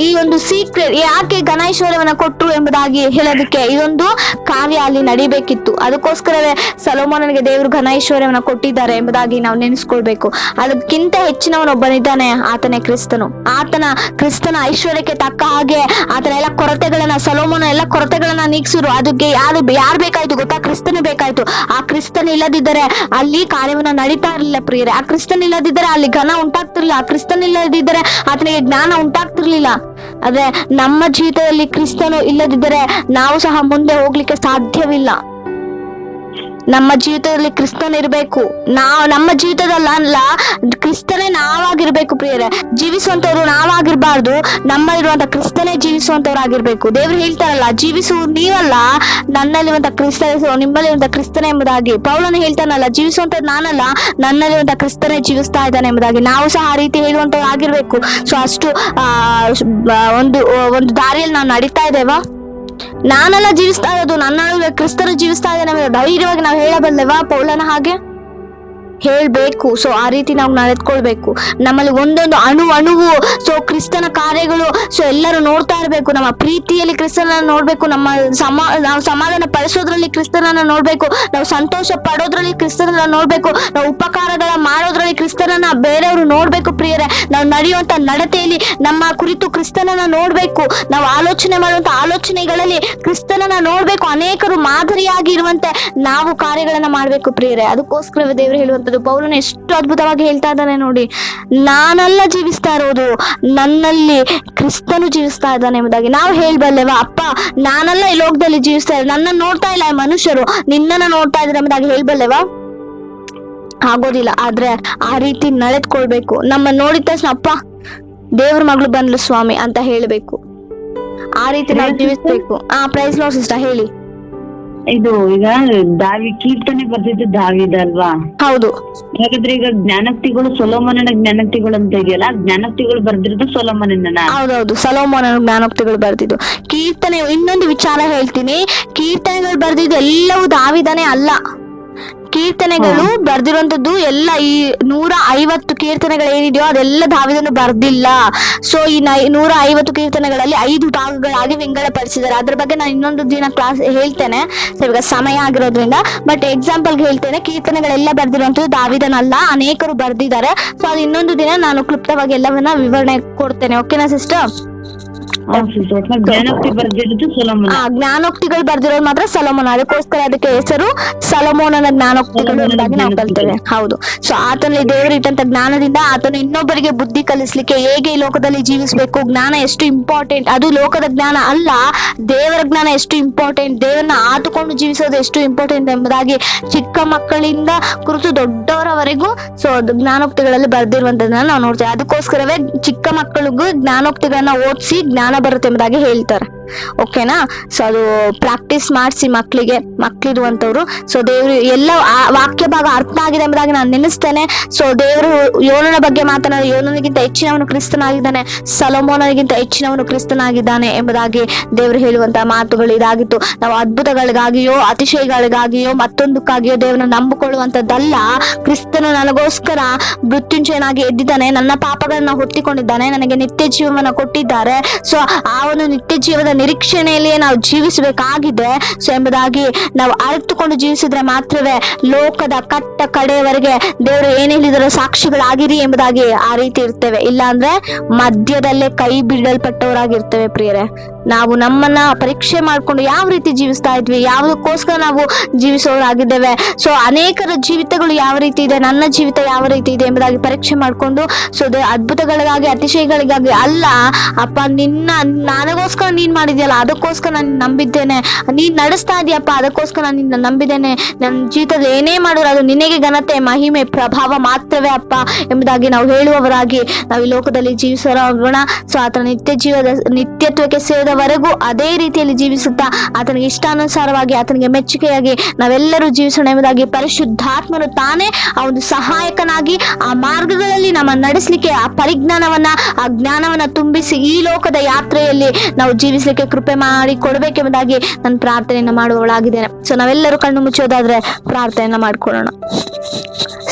ಈ ಒಂದು ಸೀಕ್ರೆಟ್ ಯಾಕೆ ಘನೈಶ್ವರ್ಯವನ್ನ ಕೊಟ್ರು ಎಂಬುದಾಗಿ ಹೇಳೋದಕ್ಕೆ ಇದೊಂದು ಕಾರ್ಯ ಅಲ್ಲಿ ನಡಿಬೇಕಿತ್ತು. ಅದಕ್ಕೋಸ್ಕರವೇ ಸೊಲೊಮೋನನಿಗೆ ದೇವರು ಘನೈಶ್ವರ್ಯವನ್ನ ಕೊಟ್ಟಿದ್ದಾರೆ ಎಂಬುದಾಗಿ ನಾವು ನೆನೆಸ್ಕೊಳ್ಬೇಕು. ಅದಕ್ಕಿಂತ ಹೆಚ್ಚಿನವನೊಬ್ಬನಿದ್ದಾನೆ, ಆತನೇ ಕ್ರಿಸ್ತನು. ಕ್ರಿಸ್ತನ ಐಶ್ವರ್ಯಕ್ಕೆ ತಕ್ಕ ಹಾಗೆ ಆತನ ಎಲ್ಲ ಕೊರತೆಗಳನ್ನ, ಸೊಲೊಮೋನ ಎಲ್ಲ ಕೊರತೆಗಳನ್ನ ನೀಗಿಸಿರು. ಅದಕ್ಕೆ ಯಾರು ಬೇಕಾಯ್ತು ಗೊತ್ತಾ? ಕ್ರಿಸ್ತನೇ ಬೇಕಾಯ್ತು. ಆ ಕ್ರಿಸ್ತನ್ ಇಲ್ಲದಿದ್ದರೆ ಅಲ್ಲಿ ಕಾರ್ಯವನ್ನು ನಡೀತಾ ಇರಲಿಲ್ಲ ಪ್ರಿಯರೇ. ಆ ಕ್ರಿಸ್ತನ್ ಇಲ್ಲದಿದ್ದರೆ ಅಲ್ಲಿ ಘನ ಉಂಟಾಗ್ತಿರ್ಲಿಲ್ಲ. ಆ ಕ್ರಿಸ್ತನ್ ಇಲ್ಲದಿದ್ದರೆ ಆತನಿಗೆ ಜ್ಞಾನ ಉಂಟಾಗ್ತಿರ್ಲಿಲ್ಲ. ಆದ್ರೆ ನಮ್ಮ ಜೀವಿತದಲ್ಲಿ ಕ್ರಿಸ್ತನು ಇಲ್ಲದಿದ್ದರೆ ನಾವು ಸಹ ಮುಂದೆ ಹೋಗ್ಲಿಕ್ಕೆ ಸಾಧ್ಯವಿಲ್ಲ. ನಮ್ಮ ಜೀವಿತದಲ್ಲಿ ಕ್ರಿಸ್ತನ್ ಇರ್ಬೇಕು. ನಮ್ಮ ಜೀವಿತದಲ್ಲ ಕ್ರಿಸ್ತನೇ ನಾವಾಗಿರ್ಬೇಕು ಪ್ರಿಯರೇ. ಜೀವಿಸುವಂತವ್ರು ನಾವಾಗಿರ್ಬಾರ್ದು, ನಮ್ಮಲ್ಲಿರುವಂತ ಕ್ರಿಸ್ತನೇ ಜೀವಿಸುವಂತವ್ರಾಗಿರ್ಬೇಕು. ದೇವ್ರು ಹೇಳ್ತಾರಲ್ಲ, ಜೀವಿಸುವುದು ನೀವಲ್ಲ, ನನ್ನಲ್ಲಿರುವಂತ ಕ್ರಿಸ್ತನೇ, ನಿಮ್ಮಲ್ಲಿರುವಂತ ಕ್ರಿಸ್ತನೇ ಎಂಬುದಾಗಿ. ಪೌಲನು ಹೇಳ್ತಾನಲ್ಲ, ಜೀವಿಸುವಂತದ್ದು ನಾನಲ್ಲ, ನನ್ನಲ್ಲಿರುವಂತ ಕ್ರಿಸ್ತನೇ ಜೀವಿಸ್ತಾ ಇದ್ದಾನೆ ಎಂಬುದಾಗಿ. ನಾವು ಸಹ ಆ ರೀತಿ ಹೇಳುವಂತವ್ರು ಆಗಿರ್ಬೇಕು. ಸೊ ಅಷ್ಟು ಒಂದು ದಾರಿಯಲ್ಲಿ ನಾವು ನಡೀತಾ ಇದ್ದೇವಾ? ನಾನೆಲ್ಲ ಜೀವಿಸ್ತಾ ಇರೋದು, ನನ್ನೊಳಗೆ ಕ್ರಿಸ್ತರು ಜೀವಿಸ್ತಾ ಇದ್ದಾನೆ ಧೈರ್ಯವಾಗಿ ನಾವು ಹೇಳಬಲ್ಲೆವಾ? ಪೌಲನ ಹಾಗೆ ಹೇಳ್ಬೇಕು. ಸೊ ಆ ರೀತಿ ನಾವು ನಡೆದುಕೊಳ್ಬೇಕು. ನಮ್ಮಲ್ಲಿ ಒಂದೊಂದು ಅಣುವು ಸೊ ಕ್ರಿಸ್ತನ ಕಾರ್ಯಗಳು ಸೊ ಎಲ್ಲರೂ ನೋಡ್ತಾ ಇರ್ಬೇಕು. ನಮ್ಮ ಪ್ರೀತಿಯಲ್ಲಿ ಕ್ರಿಸ್ತನನ್ನ ನೋಡ್ಬೇಕು, ನಾವು ಸಮಾಧಾನ ಪಡಿಸೋದ್ರಲ್ಲಿ ಕ್ರಿಸ್ತನನ್ನ ನೋಡ್ಬೇಕು, ನಾವು ಸಂತೋಷ ಪಡೋದ್ರಲ್ಲಿ ಕ್ರಿಸ್ತನನ್ನ ನೋಡ್ಬೇಕು, ನಾವು ಉಪಕಾರಗಳ ಮಾಡೋದ್ರಲ್ಲಿ ಕ್ರಿಸ್ತನನ್ನ ಬೇರೆಯವರು ನೋಡ್ಬೇಕು ಪ್ರಿಯರೇ. ನಾವು ನಡೆಯುವಂತ ನಡತೆಯಲ್ಲಿ ನಮ್ಮ ಕುರಿತು ಕ್ರಿಸ್ತನನ್ನ ನೋಡ್ಬೇಕು, ನಾವು ಆಲೋಚನೆ ಮಾಡುವಂತ ಆಲೋಚನೆಗಳಲ್ಲಿ ಕ್ರಿಸ್ತನನ್ನ ನೋಡ್ಬೇಕು. ಅನೇಕರು ಮಾದರಿಯಾಗಿ ಇರುವಂತೆ ನಾವು ಕಾರ್ಯಗಳನ್ನ ಮಾಡ್ಬೇಕು ಪ್ರಿಯರೇ. ಅದಕ್ಕೋಸ್ಕರ ದೇವರು ಹೇಳುವಂತ ಪೌಲನು ಎಷ್ಟು ಅದ್ಭುತವಾಗಿ ಹೇಳ್ತಾ ಇದ್ದಾನೆ ನೋಡಿ. ನಾನೆಲ್ಲ ಜೀವಿಸ್ತಾ ಇರೋದು, ನನ್ನಲ್ಲಿ ಕ್ರಿಸ್ತನು ಜೀವಿಸ್ತಾ ಇದ್ದಾನೆ ಎಂಬುದಾಗಿ ನಾವು ಹೇಳ್ಬಲ್ಲೆವಾ? ಅಪ್ಪ, ನಾನೆಲ್ಲ ಈ ಲೋಕದಲ್ಲಿ ಜೀವಿಸ್ತಾ ಇದ್ದಾರೆ, ನನ್ನ ನೋಡ್ತಾ ಇಲ್ಲ ಮನುಷ್ಯರು, ನಿನ್ನನ್ನ ನೋಡ್ತಾ ಇದ್ದಾರೆ ಎಂಬುದಾಗಿ ಹೇಳ್ಬಲ್ಲೆವಾ? ಆಗೋದಿಲ್ಲ. ಆದ್ರೆ ಆ ರೀತಿ ನಡೆದುಕೊಳ್ಬೇಕು. ನಮ್ಮ ನೋಡಿದ ತಕ್ಷಣ ಅಪ್ಪ ದೇವ್ರ ಮಗಳು ಬಂದ್ಲು ಸ್ವಾಮಿ ಅಂತ ಹೇಳ್ಬೇಕು. ಆ ರೀತಿ ನಾವು ಜೀವಿಸ್ಬೇಕು. ಪ್ರೈಸ್ ಲಾರ್ಡ್ ಸಿಸ್ಟರ್ ಹೇಳಿ. ಇದು ಈಗ ಕೀರ್ತನೆ ಬರ್ದಿದ್ದು ದಾವಿದ ಅಲ್ವಾ? ಹೌದು. ಹಾಗಾದ್ರೆ ಈಗ ಜ್ಞಾನೋಕ್ತಿಗಳು ಸೊಲೊಮೋನನ ಜ್ಞಾನೋಕ್ತಿಗಳು ಅಂತ ಇದೆಯಲ್ಲ, ಜ್ಞಾನೋಕ್ತಿಗಳು ಬರ್ದಿರೋದು ಸೊಲೊಮೋನನ? ಹೌದೌದು, ಸೊಲೊಮೋನನ ಜ್ಞಾನೋಕ್ತಿಗಳು ಬರ್ದಿದ್ದು. ಕೀರ್ತನೆ, ಇನ್ನೊಂದು ವಿಚಾರ ಹೇಳ್ತೀನಿ, ಕೀರ್ತನೆಗಳು ಬರ್ದಿದ್ದು ಎಲ್ಲವೂ ದಾವಿದನೇ ಅಲ್ಲ. ಕೀರ್ತನೆಗಳು ಬರ್ದಿರುವಂತದ್ದು ಎಲ್ಲ ಈ 150 ಕೀರ್ತನೆಗಳು ಏನಿದೆಯೋ ಅದೆಲ್ಲ ದಾವಿದನು ಬರ್ದಿಲ್ಲ. ಸೊ ಈ 150 ಕೀರ್ತನೆಗಳಲ್ಲಿ 5 ಭಾಗಗಳಾಗಿ ವಿಂಗಡಪಡಿಸಿದ್ದಾರೆ. ಅದ್ರ ಬಗ್ಗೆ ನಾನು ಇನ್ನೊಂದು ದಿನ ಕ್ಲಾಸ್ ಹೇಳ್ತೇನೆ, ಇವಾಗ ಸಮಯ ಆಗಿರೋದ್ರಿಂದ. ಬಟ್ ಎಕ್ಸಾಂಪಲ್ಗೆ ಹೇಳ್ತೇನೆ, ಕೀರ್ತನೆಗಳೆಲ್ಲ ಬರ್ದಿರುವಂತದ್ದು ದಾವಿದನಲ್ಲ, ಅನೇಕರು ಬರ್ದಿದ್ದಾರೆ. ಸೊ ಅದು ಇನ್ನೊಂದು ದಿನ ನಾನು ಕ್ಲುಪ್ತವಾಗಿ ಎಲ್ಲವನ್ನ ವಿವರಣೆ ಕೊಡ್ತೇನೆ. ಓಕೆನಾ ಸಿಸ್ಟರ್? ಜ್ಞಾನೋಕ್ತಿಗಳು ಬರ್ದಿರೋದು ಮಾತ್ರ ಸೊಲೊಮೋನ. ಅದಕ್ಕೋಸ್ಕರ ಅದಕ್ಕೆ ಹೆಸರು ಸೊಲೊಮೋನನ ಜ್ಞಾನೋಕ್ತಿಗಳು ಎಂಬುದಾಗಿ ನಾವು ಕಲ್ತೇವೆ. ಹೌದು. ಸೊ ಆತನಲ್ಲಿ ದೇವರು ಇಟ್ಟಂತ ಜ್ಞಾನದಿಂದ ಆತನು ಇನ್ನೊಬ್ಬರಿಗೆ ಬುದ್ಧಿ ಕಲಿಸ್ಲಿಕ್ಕೆ, ಹೇಗೆ ಈ ಲೋಕದಲ್ಲಿ ಜೀವಿಸಬೇಕು, ಜ್ಞಾನ ಎಷ್ಟು ಇಂಪಾರ್ಟೆಂಟ್, ಅದು ಲೋಕದ ಜ್ಞಾನ ಅಲ್ಲ, ದೇವರ ಜ್ಞಾನ ಎಷ್ಟು ಇಂಪಾರ್ಟೆಂಟ್, ದೇವರನ್ನ ಆತುಕೊಂಡು ಜೀವಿಸೋದು ಎಷ್ಟು ಇಂಪಾರ್ಟೆಂಟ್ ಎಂಬುದಾಗಿ ಚಿಕ್ಕ ಮಕ್ಕಳಿಂದ ಕುರಿತು ದೊಡ್ಡವರವರೆಗೂ ಸೊ ಜ್ಞಾನೋಕ್ತಿಗಳಲ್ಲಿ ಬರ್ದಿರುವಂತದನ್ನ ನಾವು ನೋಡ್ತೇವೆ. ಅದಕ್ಕೋಸ್ಕರವೇ ಚಿಕ್ಕ ಮಕ್ಕಳಿಗೂ ಜ್ಞಾನೋಕ್ತಿಗಳನ್ನ ಓದಿಸಿ ಜ್ಞಾನ ಬರುತ್ತೆ ಎಂಬುದಾಗಿ ಹೇಳ್ತಾರೆ. ಓಕೆನಾ? ಸೊ ಅದು ಪ್ರಾಕ್ಟೀಸ್ ಮಾಡಿಸಿ ಮಕ್ಕಳಿರುವಂತವ್ರು. ಸೊ ದೇವರು ಎಲ್ಲ ವಾಕ್ಯ ಭಾಗ ಅರ್ಥ ಆಗಿದೆ ಎಂಬುದಾಗಿ ನಾನು ನೆನೆಸ್ತೇನೆ. ಸೊ ದೇವರು ಯೋನನ ಬಗ್ಗೆ ಮಾತನಾಡಿ, ಯೋನನಿಗಿಂತ ಹೆಚ್ಚಿನವನು ಕ್ರಿಸ್ತನಾಗಿದ್ದಾನೆ, ಸೊಲೊಮೋನನಿಗಿಂತ ಹೆಚ್ಚಿನವನು ಕ್ರಿಸ್ತನಾಗಿದ್ದಾನೆ ಎಂಬುದಾಗಿ ದೇವರು ಹೇಳುವಂತಹ ಮಾತುಗಳು ಇದಾಗಿತ್ತು. ನಾವು ಅದ್ಭುತಗಳಿಗಾಗಿಯೋ ಅತಿಶಯಗಳಿಗಾಗಿಯೋ ಮತ್ತೊಂದಕ್ಕಾಗಿಯೋ ದೇವರನ್ನು ನಂಬಿಕೊಳ್ಳುವಂತದ್ದಲ್ಲ. ಕ್ರಿಸ್ತನು ನನಗೋಸ್ಕರ ಮೃತ್ಯುಂಜಯನಾಗಿ ಎದ್ದಿದ್ದಾನೆ, ನನ್ನ ಪಾಪಗಳನ್ನ ಹೊತ್ತಿಕೊಂಡಿದ್ದಾನೆ, ನನಗೆ ನಿತ್ಯ ಜೀವವನ್ನ ಕೊಟ್ಟಿದ್ದಾರೆ. ಸೊ ಆ ಒಂದು ನಿತ್ಯ ಜೀವದ ನಿರೀಕ್ಷಣೆಯಲ್ಲಿಯೇ ನಾವು ಜೀವಿಸಬೇಕಾಗಿದೆ. ಸೊ ಎಂಬುದಾಗಿ ನಾವು ಅರಿತುಕೊಂಡು ಜೀವಿಸಿದ್ರೆ ಮಾತ್ರವೇ ಲೋಕದ ಕಡೆಯವರೆಗೆ ದೇವರು ಏನ್ ಹೇಳಿದರೂ ಸಾಕ್ಷಿಗಳಾಗಿರಿ ಎಂಬುದಾಗಿ ಆ ರೀತಿ ಇರ್ತೇವೆ. ಇಲ್ಲ ಅಂದ್ರೆ ಮಧ್ಯದಲ್ಲೇ ಕೈ ಬಿಡಲ್ಪಟ್ಟವರಾಗಿರ್ತೇವೆ ಪ್ರಿಯರೇ. ನಾವು ನಮ್ಮನ್ನ ಪರೀಕ್ಷೆ ಮಾಡ್ಕೊಂಡು ಯಾವ ರೀತಿ ಜೀವಿಸ್ತಾ ಇದ್ವಿ, ಯಾವುದಕ್ಕೋಸ್ಕರ ನಾವು ಜೀವಿಸೋರಾಗಿದ್ದೇವೆ, ಸೊ ಅನೇಕರ ಜೀವಿತಗಳು ಯಾವ ರೀತಿ ಇದೆ, ನನ್ನ ಜೀವಿತ ಯಾವ ರೀತಿ ಇದೆ ಎಂಬುದಾಗಿ ಪರೀಕ್ಷೆ ಮಾಡ್ಕೊಂಡು, ಸೊ ಅದ್ಭುತಗಳಿಗಾಗಿ ಅತಿಶಯಗಳಿಗಾಗಿ ಅಲ್ಲ, ಅಪ್ಪ ನನಗೋಸ್ಕರ ನೀನ್ ಮಾಡಿದ್ಯಲ್ಲ, ಅದಕ್ಕೋಸ್ಕರ ನಾನು ನಂಬಿದ್ದೇನೆ, ನೀನ್ ನಡೆಸ್ತಾ ಇದೀಯಪ್ಪ, ಅದಕ್ಕೋಸ್ಕರ ನಾನು ನಿನ್ನ ನಂಬಿದ್ದೇನೆ, ನನ್ನ ಜೀವಿತದಲ್ಲಿ ಏನೇ ಮಾಡಿದ್ರು ಅದು ನಿನಗೆ ಘನತೆ, ಮಹಿಮೆ, ಪ್ರಭಾವ ಮಾತ್ರವೇ ಅಪ್ಪ ಎಂಬುದಾಗಿ ನಾವು ಹೇಳುವವರಾಗಿ ನಾವು ಈ ಲೋಕದಲ್ಲಿ ಜೀವಿಸೋಣ. ಸೊ ಆತನ ನಿತ್ಯತ್ವಕ್ಕೆ ಸೇರಿದವರೆಗೂ ಅದೇ ರೀತಿಯಲ್ಲಿ ಜೀವಿಸುತ್ತಾ ಆತನಿಗೆ ಇಷ್ಟಾನುಸಾರವಾಗಿ, ಆತನಿಗೆ ಮೆಚ್ಚುಗೆಯಾಗಿ ನಾವೆಲ್ಲರೂ ಜೀವಿಸೋಣ ಎಂಬುದಾಗಿ ಪರಿಶುದ್ಧಾತ್ಮನು ತಾನೇ ಆ ಒಂದು ಸಹಾಯಕನಾಗಿ ಆ ಮಾರ್ಗಗಳಲ್ಲಿ ನಮ್ಮ ನಡೆಸಲಿಕ್ಕೆ ಆ ಪರಿಜ್ಞಾನವನ್ನ, ಆ ಜ್ಞಾನವನ್ನ ತುಂಬಿಸಿ ಈ ಲೋಕದ ಯಾತ್ರೆಯಲ್ಲಿ ನಾವು ಜೀವಿಸಲಿಕ್ಕೆ ಕೃಪೆ ಮಾಡಿ ಕೊಡಬೇಕೆಂಬುದಾಗಿ ನಾನು ಪ್ರಾರ್ಥನೆಯನ್ನ ಮಾಡುವವಳಾಗಿದ್ದೇನೆ. ಸೊ ನಾವೆಲ್ಲರೂ ಕಣ್ಣು ಮುಚ್ಚೋದಾದ್ರೆ ಪ್ರಾರ್ಥನೆಯನ್ನ ಮಾಡ್ಕೊಳ್ಳೋಣ.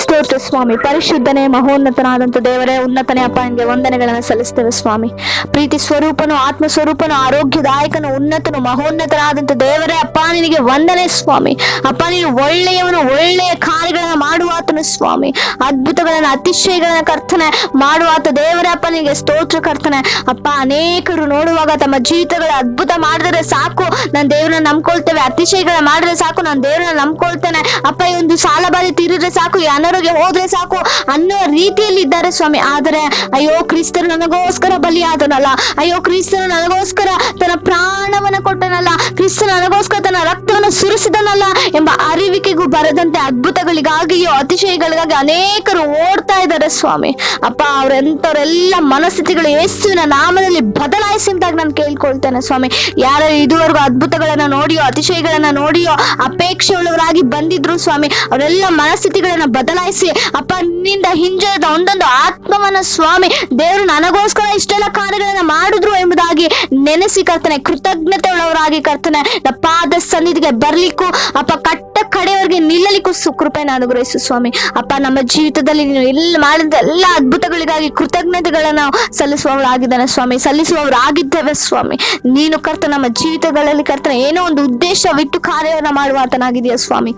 ಸ್ತೋತ್ರ ಸ್ವಾಮಿ. ಪರಿಶುದ್ಧನೇ ಮಹೋನ್ನತನಾದಂತ ದೇವರೇ, ಉನ್ನತನೇ ಅಪ್ಪ ನಿಮಗೆ ವಂದನೆಗಳನ್ನು ಸಲ್ಲಿಸ್ತೇವೆ ಸ್ವಾಮಿ. ಪ್ರೀತಿ ಸ್ವರೂಪನು, ಆತ್ಮ ಸ್ವರೂಪನು, ಆರೋಗ್ಯದಾಯಕನು, ಉನ್ನತನು, ಮಹೋನ್ನತನಾದಂತ ದೇವರೇ ಅಪ್ಪ ನಿನಗೆ ವಂದನೆ ಸ್ವಾಮಿ. ಅಪ್ಪ ನೀನು ಒಳ್ಳೆಯವನು, ಒಳ್ಳೆಯ ಕಾರ್ಯಗಳನ್ನ ಮಾಡುವಾತನು ಸ್ವಾಮಿ. ಅದ್ಭುತಗಳನ್ನ, ಅತಿಶಯಗಳನ್ನ ಕರ್ತನೆ ಮಾಡುವಾತ ದೇವರೇ ಅಪ್ಪ ನಿನಗೆ ಸ್ತೋತ್ರ ಕರ್ತನೆ. ಅಪ್ಪ ಅನೇಕರು ನೋಡುವಾಗ ತಮ್ಮ ಜೀವಿತಗಳ ಅದ್ಭುತ ಮಾಡಿದ್ರೆ ಸಾಕು, ನಾನು ದೇವರನ್ನ ನಂಬ್ಕೊಳ್ತೇವೆ, ಅತಿಶಯಗಳ ಮಾಡಿದ್ರೆ ಸಾಕು, ನಾನು ದೇವರನ್ನ ನಂಬ್ಕೊಳ್ತೇನೆ, ಅಪ್ಪ ಈ ಒಂದು ಸಾಲ ಬಾಧೆ ತೀರಿದ್ರೆ ಸಾಕು, ಈ ಅನಾರೋಗ್ಯ ಹೋದ್ರೆ ಸಾಕು ಅನ್ನೋ ರೀತಿಯಲ್ಲಿ ಇದ್ದಾರೆ ಸ್ವಾಮಿ. ಆದರೆ ಅಯ್ಯೋ ಕ್ರಿಸ್ತರು ನನಗೋಸ್ಕರ ಬಲಿಯಾದನಲ್ಲ, ಅಯ್ಯೋ ಕ್ರಿಸ್ತನು ನನಗೋಸ್ಕರ ತನ್ನ ಪ್ರಾಣವನ್ನ ಕೊಟ್ಟನಲ್ಲ, ಕ್ರಿಸ್ತನು ನನಗೋಸ್ಕರ ತನ್ನ ರಕ್ತವನ್ನು ಸುರಿಸಿದನಲ್ಲ ಎಂಬ ಅರಿವಿಕೆಗೂ ಬರದಂತೆ ಅದ್ಭುತಗಳಿಗಾಗಿಯೋ ಅತಿಶಯಗಳಿಗಾಗಿ ಅನೇಕರು ಓಡ್ತಾ ಇದ್ದಾರೆ ಸ್ವಾಮಿ. ಅಪ್ಪ ಅವರೆಂತವರೆಲ್ಲ ಮನಸ್ಥಿತಿಗಳು ಯೇಸುವಿನ ನಾಮದಲ್ಲಿ ಬದಲಾಯಿಸಿದಾಗ ನಾನು ಕೇಳ್ಕೊಳ್ತೇನೆ ಸ್ವಾಮಿ. ಯಾರು ಇದುವರೆಗೂ ಅದ್ಭುತಗಳನ್ನ ನೋಡಿಯೋ ಅತಿಶಯಗಳನ್ನ ನೋಡಿಯೋ ಅಪೇಕ್ಷೆ ಉಳ್ಳವರಾಗಿ ಬಂದಿದ್ರು ಸ್ವಾಮಿ, ಅವರೆಲ್ಲ ಮನಸ್ಥಿತಿಗಳನ್ನ ಬದಲಾಯಿಸಿ ಅಪ್ಪ ನಿನ್ನಿಂದ ಹಿಂಜರಿದ ಒಂದೊಂದು ಆತ್ಮವನ್ನ ಸ್ವಾಮಿ ದೇವರು ನನಗೋಸ್ಕರ ಇಷ್ಟೆಲ್ಲ ಕಾರ್ಯಗಳನ್ನ ಮಾಡಿದ್ರು ಎಂಬುದಾಗಿ ನೆನೆಸಿ ಕರ್ತನೆ, ಕೃತಜ್ಞತೆ ಉಳ್ಳವರಾಗಿ ಕರ್ತನೆ ಪಾದ ಸನ್ನಿಧಿಗೆ ಬರ್ಲಿಕ್ಕೂ ಅಪ್ಪ ಕಟ್ಟ ಕಡೆಯವರೆಗೆ ನಿಲ್ಲಲಿಕ್ಕೂ ಕೃಪೆಯನ್ನು ಅನುಗ್ರಹಿಸು ಸ್ವಾಮಿ. ಅಪ್ಪ ನಮ್ಮ ಜೀವಿತದಲ್ಲಿ ನೀನು ಎಲ್ಲ ಮಾಡಿದ ಎಲ್ಲ ಅದ್ಭುತಗಳಿಗಾಗಿ ಕೃತಜ್ಞತೆಗಳನ್ನ ಸಲ್ಲಿಸುವವರಾಗಿದ್ದಾನೆ ಸ್ವಾಮಿ, ಸಲ್ಲಿಸುವವರಾಗಿದ್ದೇವೆ ಸ್ವಾಮಿ. ನೀನು ಕರ್ತ ನಮ್ಮ ಜೀವಿತಗಳಲ್ಲಿ ಕರ್ತನೆ ಏನೋ ಒಂದು ಉದ್ದೇಶವಿಟ್ಟು ಕಾರ್ಯವನ್ನ ಮಾಡುವಾತನಾಗಿದೆಯಾ ಸ್ವಾಮಿ.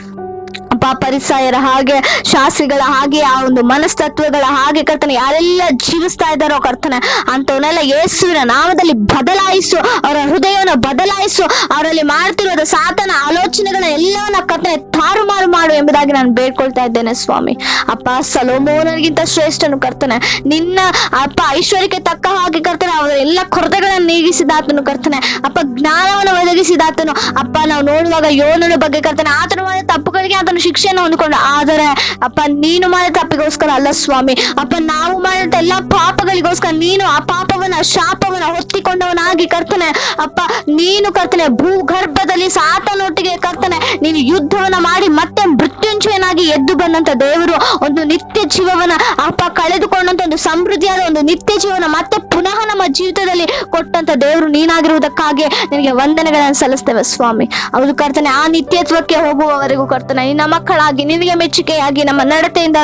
ಅಪ್ಪ ಪರಿಸಯರ ಹಾಗೆ, ಶಾಸ್ತ್ರಿಗಳ ಹಾಗೆ, ಆ ಒಂದು ಮನಸ್ತತ್ವಗಳ ಹಾಗೆ ಕರ್ತನೆ ಯಾರೆಲ್ಲ ಜೀವಿಸ್ತಾ ಇದ್ದಾರೋ ಕರ್ತನೆ ಅಂತವನ್ನೆಲ್ಲ ಯೇಸುವಿನ ನಾಮದಲ್ಲಿ ಬದಲಾಯಿಸು, ಅವರ ಹೃದಯವನ್ನು ಬದಲಾಯಿಸು, ಅವರಲ್ಲಿ ಮಾಡ್ತಿರೋದ ಸಾತನ ಆಲೋಚನೆಗಳನ್ನ ಎಲ್ಲವನ್ನ ಕರ್ತನೆ ತಾರುಮಾರು ಮಾಡು ಎಂಬುದಾಗಿ ನಾನು ಬೇಡ್ಕೊಳ್ತಾ ಇದ್ದೇನೆ ಸ್ವಾಮಿ. ಅಪ್ಪ ಸೊಲೊಮೋನನಿಗಿಂತ ಶ್ರೇಷ್ಠನು ಕರ್ತನೆ, ನಿನ್ನ ಅಪ್ಪ ಐಶ್ವರ್ಯಕ್ಕೆ ತಕ್ಕ ಹಾಗೆ ಕರ್ತನೆ ಅವರ ಎಲ್ಲ ಕೊರತೆಗಳನ್ನ ನೀಗಿಸಿದಾತನು ಕರ್ತನೆ, ಅಪ್ಪ ಜ್ಞಾನವನ್ನು ಒದಗಿಸಿದಾತನು. ಅಪ್ಪ ನಾವು ನೋಡುವಾಗ ಯೋನನ ಬಗ್ಗೆ ಕರ್ತನೆ ಆತನು ಮಾಡಿದ ತಪ್ಪುಗಳಿಗೆ ಆತನು ಶಿಕ್ಷೆಯನ್ನು ಹೊಂದಿಕೊಂಡ, ಆದರೆ ಅಪ್ಪ ನೀನು ಮಾಡಿದ ತಪ್ಪಿಗೋಸ್ಕರ ಅಲ್ಲ ಸ್ವಾಮಿ, ಅಪ್ಪ ನಾವು ಮಾಡಿದ ಎಲ್ಲ ಪಾಪಗಳಿಗೋಸ್ಕರ ನೀನು ಆ ಪಾಪವನ್ನ ಶಾಪವನ್ನ ಹೊತ್ತಿಕೊಂಡವನಾಗಿ ಕರ್ತನೆ ಅಪ್ಪ ನೀನು ಕರ್ತನೆ ಭೂಗರ್ಭದಲ್ಲಿ ಸಾತನೊಟ್ಟಿಗೆ ಕರ್ತನೆ ನೀನು ಯುದ್ಧವನ್ನ ಮಾಡಿ ಮತ್ತೆ ಮೃತ್ಯುಂಜಯನಾಗಿ ಎದ್ದು ಬಂದಂತ ದೇವರು ಒಂದು ನಿತ್ಯ ಜೀವವನ್ನ ಅಪ್ಪ ಕಳೆದುಕೊಂಡಂತ ಒಂದು ಸಮೃದ್ಧಿಯಾದ ಒಂದು ನಿತ್ಯ ಜೀವನ ಮತ್ತೆ ಪುನಃ ನಮ್ಮ ಜೀವಿತದಲ್ಲಿ ಕೊಟ್ಟಂತ ದೇವರು ನೀನಾಗಿರುವುದಕ್ಕಾಗಿ ನಿನಗೆ ವಂದನೆಗಳನ್ನು ಸಲ್ಲಿಸ್ತೇವೆ ಸ್ವಾಮಿ. ಹೌದು ಕರ್ತನೆ, ಆ ನಿತ್ಯತ್ವಕ್ಕೆ ಹೋಗುವವರೆಗೂ ಕರ್ತನೆ ನಿನ್ನ ಮಕ್ಕಳಾಗಿ ನಿನಗೆ ಮೆಚ್ಚುಗೆಯಾಗಿ ನಮ್ಮ ನಡತೆಯಿಂದ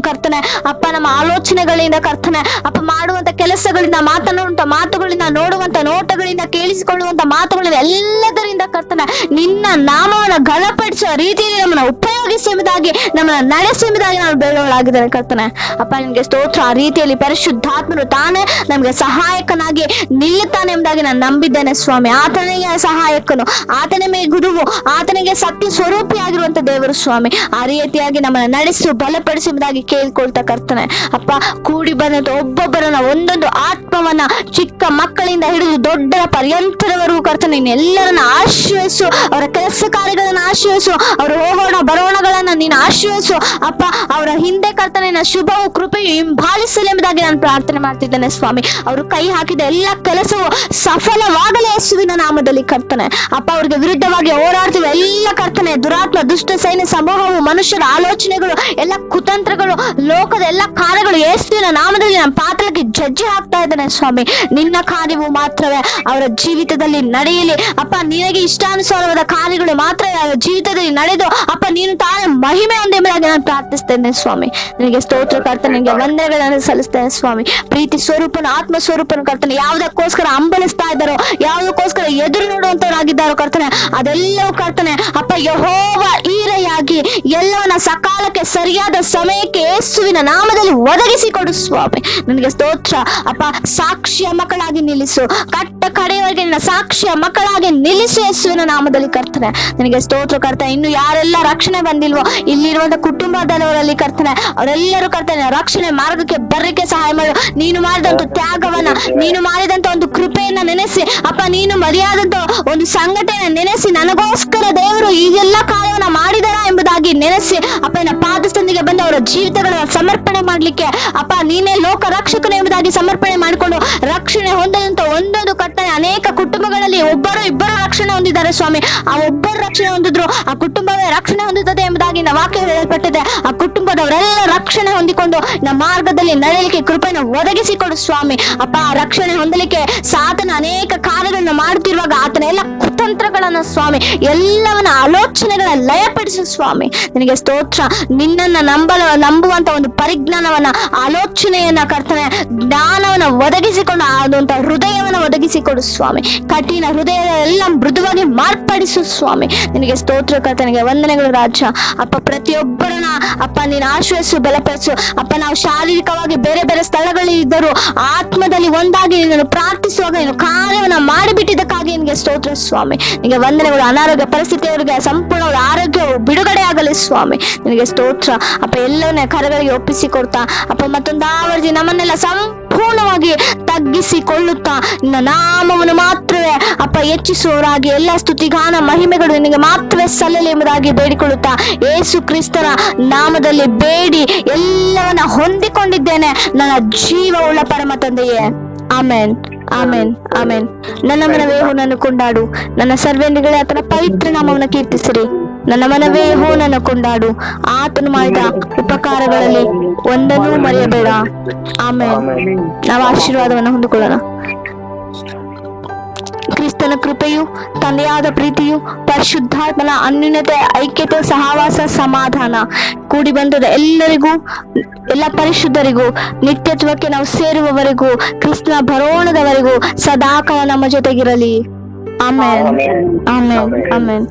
ಕರ್ತನೆ ಅಪ್ಪ ನಮ್ಮ ಆಲೋಚನೆಗಳಿಂದ ಕರ್ತನೆ ಅಪ್ಪ ಮಾಡುವಂತ ಕೆಲಸಗಳಿಂದ, ಮಾತನಾಡುವಂತ ಮಾತುಗಳಿಂದ, ನೋಡುವಂತ ನೋಟಗಳಿಂದ, ಕೇಳಿಸಿಕೊಳ್ಳುವಂತ ಮಾತುಗಳಿಂದ ಎಲ್ಲದರಿಂದ ಕರ್ತನೆ ನಿನ್ನ ನಾಮವನ್ನು ಘನಪಡಿಸುವ ರೀತಿಯಲ್ಲಿ ನಮ್ಮನ್ನ ಉಪಯೋಗಿಸಿ ಎಂಬುದಾಗಿ ನಮ್ಮನ್ನ ನಡೆಸಿ ಎಂಬುದಾಗಿ ನಾವು ಬೇಡವಳಾಗಿದ್ದೇನೆ ಕರ್ತನೆ. ಅಪ್ಪ ನಿನ್ಗೆ ಸ್ತೋತ್ರ. ಆ ರೀತಿಯಲ್ಲಿ ಪರಿಶುದ್ಧಾತ್ಮನು ತಾನೇ ನಮ್ಗೆ ಸಹಾಯಕನಾಗಿ ನಿಲ್ಲುತ್ತಾನೆ ಎಂಬುದಾಗಿ ನಾನು ನಂಬಿದ್ದೇನೆ ಸ್ವಾಮಿ. ಆತನಿಗೆ ಸಹಾಯಕನು, ಆತನಿಗೆ ಗುರುವು, ಆತನಿಗೆ ಸತ್ಯ ಸ್ವರೂಪಿಯಾಗಿರುವಂತ ದೇವರು ಸ್ವಾಮಿ. ಆ ರೀತಿಯಾಗಿ ನಮ್ಮನ್ನ ನಡೆಸಿ ಬಲಪಡಿಸಿ ಎಂಬುದಾಗಿ ಕೇಳ್ಕೊಳ್ತಾ ಕರ್ತನೆ ಅಪ್ಪ ಕೂಡಿ ಬಂದಂತ ಒಬ್ಬೊಬ್ಬರನ್ನ ಒಂದೊಂದು ಆತ್ಮವನ್ನ ಚಿಕ್ಕ ಮಕ್ಕಳಿಂದ ಹಿಡಿದು ದೊಡ್ಡರ ಪರ್ಯಂತರವರೆಗೂ ಕರ್ತನೆ ನೀನು ಎಲ್ಲರನ್ನ ಆಶ್ರಯಿಸು, ಅವರ ಕೆಲಸ ಕಾರ್ಯಗಳನ್ನ ಆಶ್ರಯಿಸು, ಅವರ ಹೋಗೋಣ ಬರೋಣಗಳನ್ನ ನೀನು ಆಶ್ರಯಿಸು ಅಪ್ಪ. ಅವರ ಹಿಂದೆ ಕರ್ತನೆ ಶುಭವು ಕೃಪೆಯು ಹಿಂಬಾಲಿಸಲಿ ಎಂಬುದಾಗಿ ನಾನು ಪ್ರಾರ್ಥನೆ ಮಾಡ್ತಿದ್ದೇನೆ ಸ್ವಾಮಿ. ಅವರು ಕೈ ಹಾಕಿದ ಎಲ್ಲ ಕೆಲಸವು ಸಫಲವಾಗಲಿ ಯೇಸುವಿನ ನಾಮದಲ್ಲಿ ಕರ್ತನೆ ಅಪ್ಪ. ಅವ್ರಿಗೆ ವಿರುದ್ಧವಾಗಿ ಹೋರಾಡ್ತೀವಿ ಎಲ್ಲ ಕರ್ತನೆ ದುರಾತ್ಮ ದುಷ್ಟ ಸೈನ್ಯ ಸಮೂಹವು, ಮನುಷ್ಯರ ಆಲೋಚನೆಗಳು, ಎಲ್ಲ ಕುತಂತ್ರಗಳು, ಲೋಕದ ಎಲ್ಲ ಕಾರ್ಯಗಳು ಯೇಸುವಿನ ನಾಮದಲ್ಲಿ ನಮ್ಮ ಪಾತ್ರಕ್ಕೆ ಜಜ್ಜಿ ಹಾಕ್ತಾ ಇದ್ದಾನೆ ಸ್ವಾಮಿ. ನಿನ್ನ ಕಾರ್ಯವು ಮಾತ್ರವೇ ಅವರ ಜೀವಿತದಲ್ಲಿ ನಡೆಯಲಿ ಅಪ್ಪ. ನಿನಗೆ ಇಷ್ಟಾನುಸಾರವಾದ ಕಾರ್ಯಗಳು ಮಾತ್ರ ಅವರ ಜೀವಿತದಲ್ಲಿ ನಡೆದು ಅಪ್ಪ ನೀನು ತಾನೇ ಮಹಿಮೆ ಹೊಂದೆಂಬುದಾಗಿ ನಾನು ಪ್ರಾರ್ಥಿಸ್ತೇನೆ ಸ್ವಾಮಿ. ನಿನಗೆ ಸ್ತೋತ್ರ ಕರ್ತನೆ, ನಿನಗೆ ವಂದನೆಗಳನ್ನು ಸಲ್ಲಿಸ್ತೇನೆ ಸ್ವಾಮಿ. ಪ್ರೀತಿ ಸ್ವರೂಪನ, ಆತ್ಮ ಸ್ವರೂಪನ ಕರ್ತನೆ ಯಾವುದಕ್ಕೋಸ್ಕರ ಹಂಬಲಿಸ್ತಾ ಇದ್ದಾರೋ, ಯಾವುದಕ್ಕೋಸ್ಕರ ಎದುರು ನೋಡುವಂತವರಾಗಿದ್ದಾರೋ ಕರ್ತನೆ ಅದೆಲ್ಲವೂ ಕರ್ತನೆ ಅಪ್ಪ ಯೆಹೋವ ಈರೆಯಾಗಿ ಎಲ್ಲವನ್ನ ಸಕಾಲಕ್ಕೆ ಸರಿಯಾದ ಸಮಯಕ್ಕೆ ಯೇಸುವಿನ ನಾಮದಲ್ಲಿ ಒದಗಿಸಿಕೊಡು ಸ್ವಾಮಿ. ನನಗೆ ಸ್ತೋತ್ರ ಅಪ್ಪ. ಸಾಕ್ಷಿಯ ಮಕ್ಕಳಾಗಿ ನಿಲ್ಲಿಸು, ಕಟ್ಟ ಕಡೆಯವರೆಗೆ ನಿನ್ನ ಸಾಕ್ಷಿಯ ಮಕ್ಕಳಾಗಿ ನಿಲ್ಲಿಸು ಯೇಸುವಿನ ನಾಮದಲ್ಲಿ ಕರ್ತನೆ. ನನಗೆ ಸ್ತೋತ್ರ ಕರ್ತನೆ. ಇನ್ನು ಯಾರೆಲ್ಲ ರಕ್ಷಣೆ ಬಂದಿಲ್ವೋ ಇಲ್ಲಿರುವಂತ ಕುಟುಂಬದವರಲ್ಲಿ ಕರ್ತನೆ ಅವರೆಲ್ಲರೂ ಕರ್ತನೆ ರಕ್ಷಣೆ ಮಾರ್ಗಕ್ಕೆ ಬರ್ಲಿಕ್ಕೆ ಸಹಾಯ ಮಾಡು. ನೀನು ಮಾಡಿದಂತ ತ್ಯಾಗವನ್ನ, ನೀನು ಮಾಡಿದಂತ ಒಂದು ಕೃಪೆಯನ್ನ ನೆನೆಸಿ ಅಪ್ಪ, ನೀನು ಮರೆಯಾದಂತ ಒಂದು ಸಂಘಟನೆ ನೆನೆಸಿ ನನಗೋಸ್ಕರ ದೇವರು ಈಗೆಲ್ಲ ಕಾರ್ಯವನ್ನ ಮಾಡಿದಾರ ಎಂಬುದಾಗಿ ನೆನೆಸಿ ಅಪ್ಪ ನನ್ನ ಪಾದಸ್ಥನಿಗೆ ಬಂದು ಅವರ ಜೀವಿತಗಳನ್ನ ಸಮರ್ಪಣೆ ಮಾಡ್ಲಿಕ್ಕೆ ಅಪ್ಪ ನೀನೇ ಲೋಕ ರಕ್ಷಕನು ಎಂಬುದಾಗಿ ಸಮರ್ಪಣೆ ಮಾಡಿಕೊಂಡು ರಕ್ಷಣೆ ಹೊಂದದಂತ ಒಂದೊಂದು ಕಟ್ಟನೆ ಅನೇಕ ಕುಟುಂಬಗಳಲ್ಲಿ ಒಬ್ಬರು ಇಬ್ಬರು ರಕ್ಷಣೆ ಹೊಂದಿದ್ದಾರೆ ಹೇಳ್ತಾರೆ ಸ್ವಾಮಿ, ಆ ಒಬ್ಬರು ರಕ್ಷಣೆ ಹೊಂದಿದ್ರು ಆ ಕುಟುಂಬವೇ ರಕ್ಷಣೆ ಹೊಂದುತ್ತದೆ ಎಂಬುದಾಗಿ ವಾಕ್ಯ ಹೇಳಲ್ಪಟ್ಟಿದೆ. ಆ ಕುಟುಂಬದವರೆಲ್ಲ ರಕ್ಷಣೆ ಹೊಂದಿಕೊಂಡು ನಮ್ಮ ಮಾರ್ಗದಲ್ಲಿ ನಡೆಯಲಿಕ್ಕೆ ಕೃಪೆಯನ್ನು ಒದಗಿಸಿಕೊಡು ಸ್ವಾಮಿ. ಅಪ್ಪ, ರಕ್ಷಣೆ ಹೊಂದಲಿಕ್ಕೆ ಸಾತನ ಅನೇಕ ಕಾರ್ಯಗಳನ್ನ ಮಾಡುತ್ತಿರುವಾಗ ಆತನ ಎಲ್ಲ ಕುತಂತ್ರಗಳನ್ನ ಸ್ವಾಮಿ, ಎಲ್ಲವನ್ನ ಆಲೋಚನೆಗಳ ಲಯಪಡಿಸು ಸ್ವಾಮಿ. ನಿನಗೆ ಸ್ತೋತ್ರ. ನಿನ್ನನ್ನ ನಂಬುವಂತ ಒಂದು ಪರಿಜ್ಞಾನವನ್ನ, ಆಲೋಚನೆಯನ್ನ, ಕರ್ತನೆ ಜ್ಞಾನವನ್ನ ಒದಗಿಸಿಕೊಂಡು ಆದಂತ ಹೃದಯವನ್ನ ಒದಗಿಸಿಕೊಡು ಸ್ವಾಮಿ. ಕಠಿಣ ಹೃದಯ ಎಲ್ಲ ಮೃದುವಾಗಿ ಮಾರ್ಪಡಿಸು ಸ್ವಾಮಿ. ನಿನಗೆ ಸ್ತೋತ್ರ ಕರ್ತನಿಗೆ ವಂದನೆಗಳು ರಾಜ. ಅಪ್ಪ, ಪ್ರತಿಯೊಬ್ಬರನ್ನ ಅಪ್ಪ ನೀನು ಆಶ್ರಯಿಸು, ಬಲಪಡಿಸು. ಅಪ್ಪ, ನಾವು ಶಾರೀರಿಕವಾಗಿ ಬೇರೆ ಬೇರೆ ಸ್ಥಳಗಳಲ್ಲಿ ಇದ್ದರೂ ಆತ್ಮದಲ್ಲಿ ಒಂದಾಗಿ ನೀನು ಪ್ರಾರ್ಥಿಸುವಾಗ ನೀನು ಕಾರ್ಯವನ್ನ ಮಾಡಿಬಿಟ್ಟಿದ್ದಕ್ಕಾಗಿ ನಿನಗೆ ಸ್ತೋತ್ರ ಸ್ವಾಮಿ. ನಿನಗೆ ವಂದನೆಗಳು. ಅನಾರೋಗ್ಯ ಪರಿಸ್ಥಿತಿಯವರಿಗೆ ಸಂಪೂರ್ಣ ಆರೋಗ್ಯವು ಬಿಡುಗಡೆ ಆಗಲಿ ಸ್ವಾಮಿ. ನಿನಗೆ ಸ್ತೋತ್ರ. ಅಪ್ಪ, ಎಲ್ಲವನ್ನ ಕರಗಳಿಗೆ ಒಪ್ಪಿಸಿಕೊಡ್ತಾ ಅಪ್ಪ, ಮತ್ತೊಂದಾವರ್ತಿ ನಮ್ಮನ್ನೆಲ್ಲ ಸಂಪೂರ್ಣವಾಗಿ ತಗ್ಗಿಸಿಕೊಳ್ಳುತ್ತಾ ನಿನ್ನ ನಾಮವನ್ನು ಮಾತ್ರವೇ ಅಪ್ಪ ಹೆಚ್ಚಿಸುವವರಾಗಿ ಎಲ್ಲ ಸ್ತುತಿಗಾನ ಮಹಿಮೆಗಳು ನಿನಗೆ ಮಾತ್ರವೇ ಸಲ್ಲಲಿ ಎಂಬುದಾಗಿ ಬೇಡಿಕೊಳ್ಳುತ್ತಾ ಯೇಸು ಕ್ರಿಸ್ತನ ನಾಮದಲ್ಲಿ ಬೇಡಿ ಎಲ್ಲವನ್ನ ಹೊಂದಿಕೊಂಡಿದ್ದೇನೆ ನನ್ನ ಜೀವವುಳ್ಳ ಪರಮ ತಂದೆಯೇ. Amen, amen, amen. ನನ್ನ ಮನವೇ ಹೂನನ್ನು ಕೊಂಡಾಡು, ನನ್ನ ಸರ್ವೇಂದ್ರಿಗಳೇ ಆತನ ಪವಿತ್ರ ನಾಮವನ್ನು ಕೀರ್ತಿಸಿರಿ. ನನ್ನ ಮನವೇ ಹೂನನ್ನು ಕೊಂಡಾಡು, ಆತನು ಮಾಡಿದ ಉಪಕಾರಗಳಲ್ಲಿ ಒಂದನ್ನೂ ಮರೆಯಬೇಡ. ಆಮೆನ್. ನಾವು ಆಶೀರ್ವಾದವನ್ನು ಹೊಂದಿಕೊಳ್ಳೋಣ. ಕ್ರಿಸ್ತನ ಕೃಪೆಯು, ತಂದೆಯಾದ ಪ್ರೀತಿಯು, ಪರಿಶುದ್ಧಾತ್ಮನ ಅನ್ಯೋನ್ಯತೆ, ಐಕ್ಯತೆ, ಸಹವಾಸ, ಸಮಾಧಾನ ಕೂಡಿ ಬಂದ ಎಲ್ಲರಿಗೂ, ಎಲ್ಲ ಪರಿಶುದ್ಧರಿಗೂ, ನಿತ್ಯತ್ವಕ್ಕೆ ನಾವು ಸೇರುವವರೆಗೂ, ಕ್ರಿಸ್ತನ ಬರೋಣದವರೆಗೂ ಸದಾಕಾಲ ನಮ್ಮ ಜೊತೆಗಿರಲಿ. Amen, amen, amen.